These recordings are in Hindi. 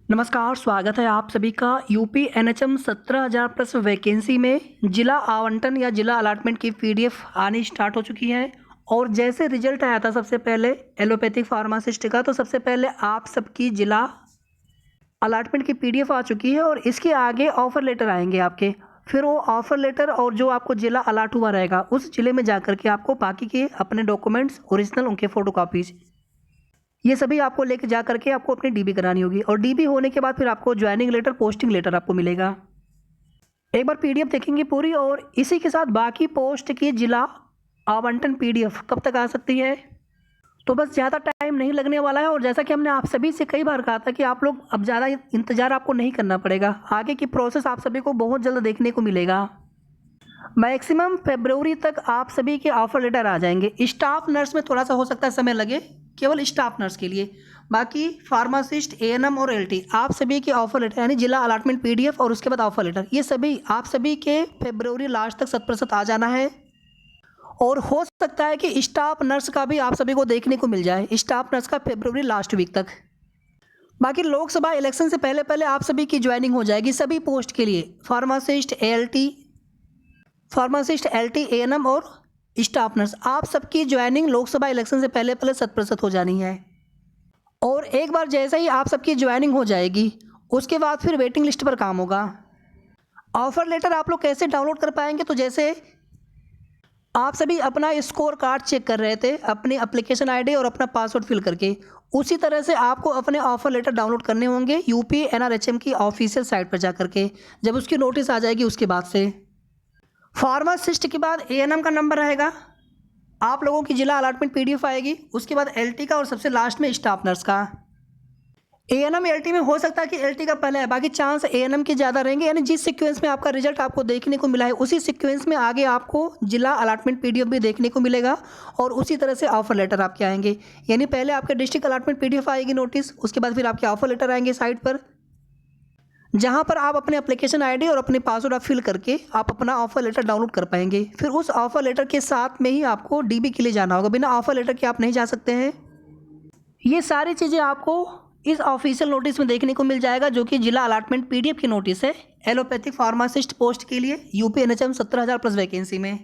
नमस्कार, स्वागत है आप सभी का यूपी एनएचएम 17,000 प्लस वैकेंसी में जिला आवंटन या जिला अलॉटमेंट की पीडीएफ आनी स्टार्ट हो चुकी है। और जैसे रिजल्ट आया था सबसे पहले एलोपैथिक फार्मासिस्ट का, तो सबसे पहले आप सबकी जिला अलॉटमेंट की पीडीएफ आ चुकी है और इसके आगे ऑफ़र लेटर आएंगे आपके। फिर वो ऑफ़र लेटर और जो आपको जिला अलॉट हुआ रहेगा उस जिले में जा के आपको बाकी के अपने डॉक्यूमेंट्स ओरिजिनल, उनके फ़ोटोकॉपीज़, ये सभी आपको लेके जा करके आपको अपनी डीबी करानी होगी। और डीबी होने के बाद फिर आपको ज्वाइनिंग लेटर, पोस्टिंग लेटर आपको मिलेगा। एक बार पीडीएफ देखेंगे पूरी, और इसी के साथ बाकी पोस्ट की जिला आवंटन पीडीएफ कब तक आ सकती है, तो बस ज़्यादा टाइम नहीं लगने वाला है। और जैसा कि हमने आप सभी से कई बार कहा था कि आप लोग अब ज़्यादा इंतज़ार आपको नहीं करना पड़ेगा, आगे की प्रोसेस आप सभी को बहुत जल्द देखने को मिलेगा। मैक्सिमम फरवरी तक आप सभी के ऑफर लेटर आ जाएंगे। स्टाफ नर्स में थोड़ा सा हो सकता है समय लगे, केवल स्टाफ नर्स के लिए। बाकी फार्मासिस्ट, एएनएम और एलटी, आप सभी के ऑफर लेटर यानी जिला अलॉटमेंट पीडीएफ और उसके बाद ऑफर लेटर, ये सभी आप सभी के फरवरी लास्ट तक 100% आ जाना है। और हो सकता है कि स्टाफ नर्स का भी आप सभी को देखने को मिल जाए, स्टाफ नर्स का फरवरी लास्ट वीक तक। बाकी लोकसभा इलेक्शन से पहले पहले आप सभी की ज्वाइनिंग हो जाएगी सभी पोस्ट के लिए, फार्मासिस्ट, एलटी, एएनएम और स्टाफ नर्स, आप सबकी ज्वाइनिंग लोकसभा इलेक्शन से पहले पहले 100% हो जानी है। और एक बार जैसे ही आप सबकी ज्वाइनिंग हो जाएगी उसके बाद फिर वेटिंग लिस्ट पर काम होगा। ऑफर लेटर आप लोग कैसे डाउनलोड कर पाएंगे, तो जैसे आप सभी अपना स्कोर कार्ड चेक कर रहे थे अपनी एप्लीकेशन आईडी और अपना पासवर्ड फिल करके, उसी तरह से आपको अपने ऑफर लेटर डाउनलोड करने होंगे यूपी एनआरएचएम की ऑफिशियल साइट पर जा करके। जब उसकी नोटिस आ जाएगी उसके बाद से फार्मासिस्ट के बाद एएनएम का नंबर रहेगा, आप लोगों की जिला अलॉटमेंट पीडीएफ आएगी, उसके बाद एलटी का और सबसे लास्ट में स्टाफ नर्स का। एएनएम एलटी में हो सकता है कि एलटी का पहले है, बाकी चांस एएनएम के ज़्यादा रहेंगे। यानी जिस सीक्वेंस में आपका रिजल्ट आपको देखने को मिला है उसी सीक्वेंस में आगे आपको जिला अलॉटमेंट पीडीएफ भी देखने को मिलेगा और उसी तरह से ऑफर लेटर आपके आएंगे। यानी पहले आपके डिस्ट्रिक्ट अलॉटमेंट पीडीएफ आएगी नोटिस, उसके बाद फिर आपके ऑफर लेटर आएंगे साइट पर, जहां पर आप अपने एप्लीकेशन आईडी और अपने पासवर्ड आप फिल करके आप अपना ऑफर लेटर डाउनलोड कर पाएंगे। फिर उस ऑफर लेटर के साथ में ही आपको डीबी के लिए जाना होगा, बिना ऑफर लेटर के आप नहीं जा सकते हैं। ये सारी चीज़ें आपको इस ऑफिशियल नोटिस में देखने को मिल जाएगा, जो कि जिला अलॉटमेंट पीडीएफ की नोटिस है एलोपैथिक फार्मासिस्ट पोस्ट के लिए यूपी एनएचएम 17,000 प्लस वैकेंसी में।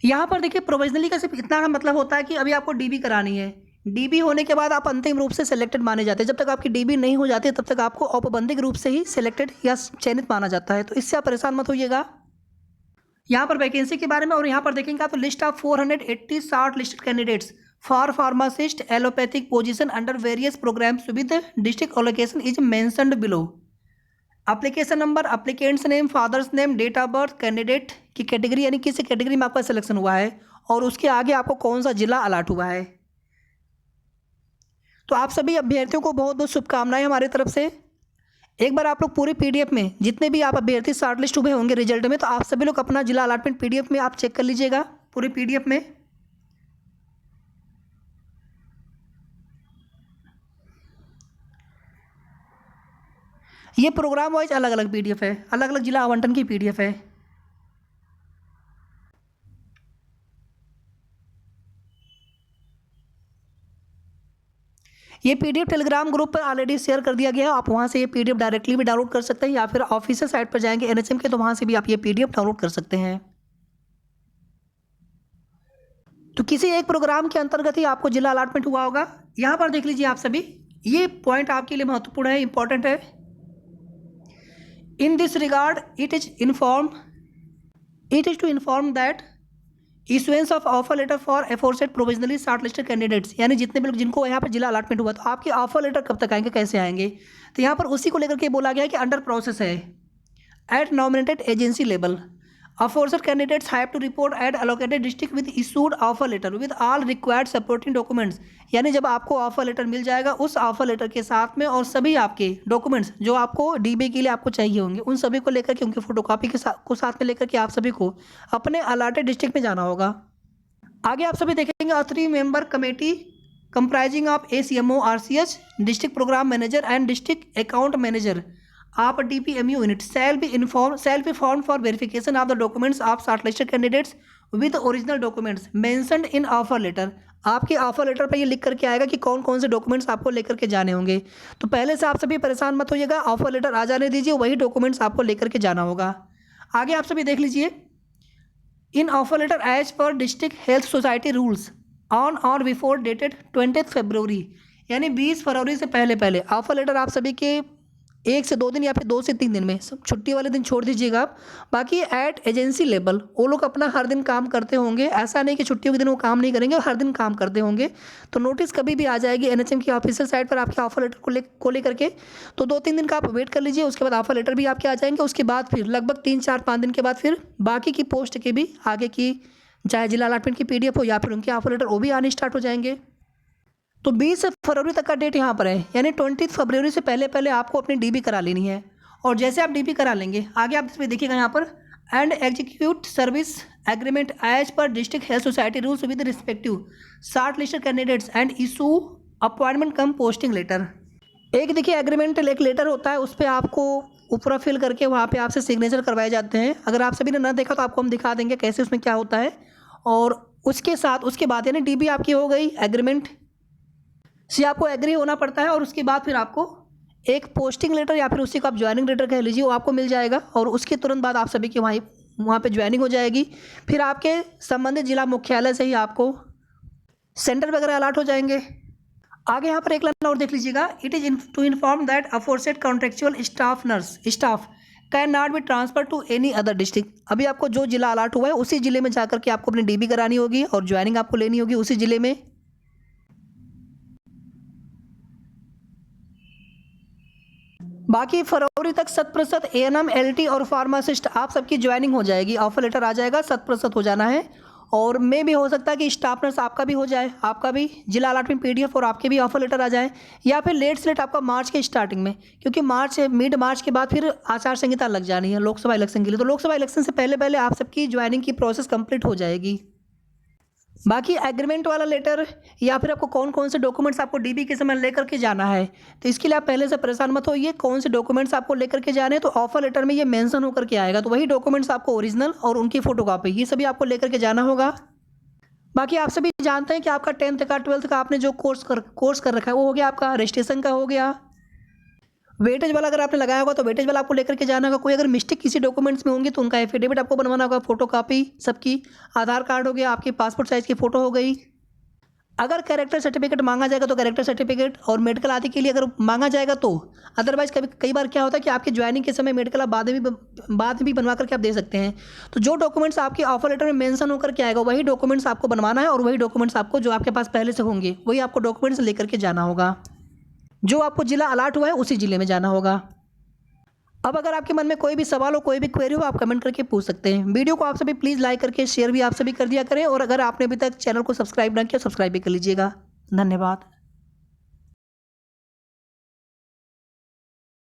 यहाँ पर देखिए प्रोविजनली का सिर्फ इतना मतलब होता है कि अभी आपको डीबी करानी है, डीबी होने के बाद आप अंतिम रूप से सिलेक्टेड माने जाते हैं। जब तक आपकी डीबी नहीं हो जाती तब तक आपको औपबंधिक रूप से ही सिलेक्टेड या चयनित माना जाता है, तो इससे आप परेशान मत होइएगा। यहाँ पर वैकेंसी के बारे में और यहाँ पर देखेंगे आप तो list of 480 short listed candidates for pharmacist allopathic position under various programs with district allocation is mentioned below. Application number, applicant's name, father's name, date of birth, candidate की कैटेगरी यानी किस कैटेगरी में आपका सिलेक्शन हुआ है और उसके आगे आपको कौन सा जिला अलॉट हुआ है। तो आप सभी अभ्यर्थियों को बहुत बहुत शुभकामनाएं हमारी तरफ से। एक बार आप लोग पूरी पीडीएफ में जितने भी आप अभ्यर्थी शॉर्ट लिस्ट हुए होंगे रिजल्ट में, तो आप सभी लोग अपना जिला अलॉटमेंट पीडीएफ में आप चेक कर लीजिएगा पूरी पीडीएफ में। ये प्रोग्राम वाइज अलग अलग पीडीएफ है, अलग अलग जिला आवंटन की पीडीएफ है। ये पीडीएफ टेलीग्राम ग्रुप पर ऑलरेडी शेयर कर दिया गया है, आप वहाँ से ये पीडीएफ डायरेक्टली भी डाउनलोड कर सकते हैं या फिर ऑफिशियल साइट पर जाएंगे एनएचएम के, तो वहाँ से भी आप ये पीडीएफ डाउनलोड कर सकते हैं। तो किसी एक प्रोग्राम के अंतर्गत ही आपको जिला अलॉटमेंट हुआ होगा। यहाँ पर देख लीजिए आप सभी, ये पॉइंट आपके लिए महत्वपूर्ण है, इंपॉर्टेंट है। In this regard it is to inform that issuance of offer letter for aforesaid provisionally shortlisted candidates, यानी जितने भी लोग जिनको यहाँ पर जिला अलॉटमेंट हुआ, तो आपके ऑफर लेटर कब तक आएंगे, कैसे आएंगे, तो यहाँ पर उसी को लेकर के बोला गया है कि अंडर प्रोसेस है at nominated agency level. Aforesaid candidates have to report at allocated district with issued offer letter with all required supporting documents, यानी जब आपको ऑफर लेटर मिल जाएगा उस ऑफर लेटर के साथ में और सभी आपके डॉक्यूमेंट्स जो आपको डीबी के लिए आपको चाहिए होंगे उन सभी को लेकर के उनकी फोटोकॉपी के साथ में लेकर के आप सभी को अपने अलॉटेड डिस्ट्रिक्ट में जाना होगा। आगे आप सभी देखेंगे 3 member committee comprising of ACMO RCH, district program manager and district account manager आप DPMU unit shall be formed for verification of the documents of shortlisted candidates with the original documents mentioned in offer letter आपके ऑफर लेटर पर ये लिख करके आएगा कि कौन कौन से डॉक्यूमेंट्स आपको लेकर के जाने होंगे। तो पहले से आप सभी परेशान मत होइएगा, ऑफर लेटर आ जाने दीजिए, वही डॉक्यूमेंट्स आपको लेकर के जाना होगा। आगे आप सभी देख लीजिए, इन offer letter as per district health society rules on और बिफोर डेटेड 20 फरवरी, यानी 20 फरवरी से पहले पहले ऑफर लेटर आप सभी के 1 से 2 दिन या फिर 2 से 3 दिन में, सब छुट्टी वाले दिन छोड़ दीजिएगा आप। बाकी एट एजेंसी लेवल वो लोग अपना हर दिन काम करते होंगे, ऐसा नहीं कि छुट्टियों के दिन वो काम नहीं करेंगे, हर दिन काम करते होंगे। तो नोटिस कभी भी आ जाएगी एनएचएम की ऑफिशियल साइट पर आपके ऑफर लेटर को लेकर के, तो 2-3 दिन का आप वेट कर लीजिए, उसके बाद ऑफर लेटर भी आपके आ जाएंगे। उसके बाद फिर लगभग 3-4-5 दिन के बाद फिर बाकी की पोस्ट के भी आगे की, चाहे जिला अलॉटमेंट की पीडीएफ हो या फिर उनके ऑफर लेटर, वो भी आने स्टार्ट हो जाएंगे। तो 20 फरवरी तक का डेट यहाँ पर है, यानी 20 फरवरी से पहले पहले आपको अपनी डीबी करा लेनी है। और जैसे आप डीबी करा लेंगे, आगे आप इसमें देखिएगा यहाँ पर, and execute service agreement as per district health society rules with respective short listed candidates and issue appointment cum posting letter. एक देखिए एग्रीमेंट एक लेटर होता है, उस पर आपको ऊपर फिल करके वहाँ पे आपसे सिग्नेचर करवाए जाते हैं। अगर आप सभी ने ना देखा तो आपको हम दिखा देंगे कैसे उसमें क्या होता है। और उसके साथ उसके बाद यानी डीबी आपकी हो गई, एग्रीमेंट से आपको एग्री होना पड़ता है, और उसके बाद फिर आपको एक पोस्टिंग लेटर या फिर उसी को आप ज्वाइनिंग लेटर कह लीजिए, वो आपको मिल जाएगा। और उसके तुरंत बाद आप सभी की वहाँ पे ज्वाइनिंग हो जाएगी। फिर आपके संबंधित जिला मुख्यालय से ही आपको सेंटर वगैरह अलॉट हो जाएंगे। आगे यहाँ पर एक लाइन और देख लीजिएगा, it is to inform that aforesaid contractual staff can not be transfer to any other district. अभी आपको जो जिला अलॉट हुआ है उसी जिले में जाकर के आपको अपनी डीबी करानी होगी और ज्वाइनिंग आपको लेनी होगी उसी जिले में। बाकी फरवरी तक 100% एएनएम, एलटी और फार्मासिस्ट आप सबकी ज्वाइनिंग हो जाएगी, ऑफर लेटर आ जाएगा, 100% हो जाना है। और मे भी हो सकता है कि स्टाफ नर्स आपका भी हो जाए, आपका भी जिला अलॉटमेंट पीडीएफ और आपके भी ऑफर लेटर आ जाए, या फिर लेट से लेट आपका मार्च के स्टार्टिंग में, क्योंकि मिड मार्च के बाद फिर आचार संहिता लग जानी है लोकसभा इलेक्शन के लिए। तो लोकसभा इलेक्शन से पहले पहले आप सबकी ज्वाइनिंग की प्रोसेस कंप्लीट हो जाएगी। बाकी एग्रीमेंट वाला लेटर या फिर आपको कौन कौन से डॉक्यूमेंट्स आपको डीबी के समय लेकर के जाना है, तो इसके लिए आप पहले से परेशान मत होइए। कौन से डॉक्यूमेंट्स आपको लेकर के जाने हैं तो ऑफर लेटर में ये मेंशन होकर के आएगा, तो वही डॉक्यूमेंट्स आपको ओरिजिनल और उनकी फोटोकॉपी ये सभी आपको लेकर के जाना होगा। बाकी आप सभी जानते हैं कि आपका 10th का 12th का आपने जो कोर्स कर रखा है वो हो गया, आपका रजिस्ट्रेशन का हो गया। वेटेज वाला अगर आपने लगाया होगा तो वेटेज वाला आपको लेकर के जाना होगा। कोई अगर मिस्टेक किसी डॉक्यूमेंट्स में होंगी तो उनका एफिडेविट आपको बनवाना होगा, फोटोकॉपी सबकी, आधार कार्ड हो गया, आपकी पासपोर्ट साइज़ की फ़ोटो हो गई। अगर कैरेक्टर सर्टिफिकेट मांगा जाएगा तो कैरेक्टर सर्टिफिकेट और मेडिकल आदि के लिए अगर मांगा जाएगा तो, अदरवाइज कई बार क्या होता है कि आपकी ज्वाइनिंग के समय मेडिकल आप बाद में भी बनवा करके आप दे सकते हैं। तो जो डॉक्यूमेंट्स आपके ऑफर लेटर में मेंशन होकर के आएगा वही डॉक्यूमेंट्स आपको बनवाना है, और वही डॉक्यूमेंट्स आपको जो आपके पास पहले से होंगे वही आपको डॉक्यूमेंट्स लेकर के जाना होगा। जो आपको जिला अलॉट हुआ है उसी जिले में जाना होगा। अब अगर आपके मन में कोई भी सवाल हो, कोई भी क्वेरी हो, आप कमेंट करके पूछ सकते हैं। वीडियो को आप सभी प्लीज़ लाइक करके शेयर भी आप सभी कर दिया करें, और अगर आपने अभी तक चैनल को सब्सक्राइब ना किया सब्सक्राइब भी कर लीजिएगा। धन्यवाद।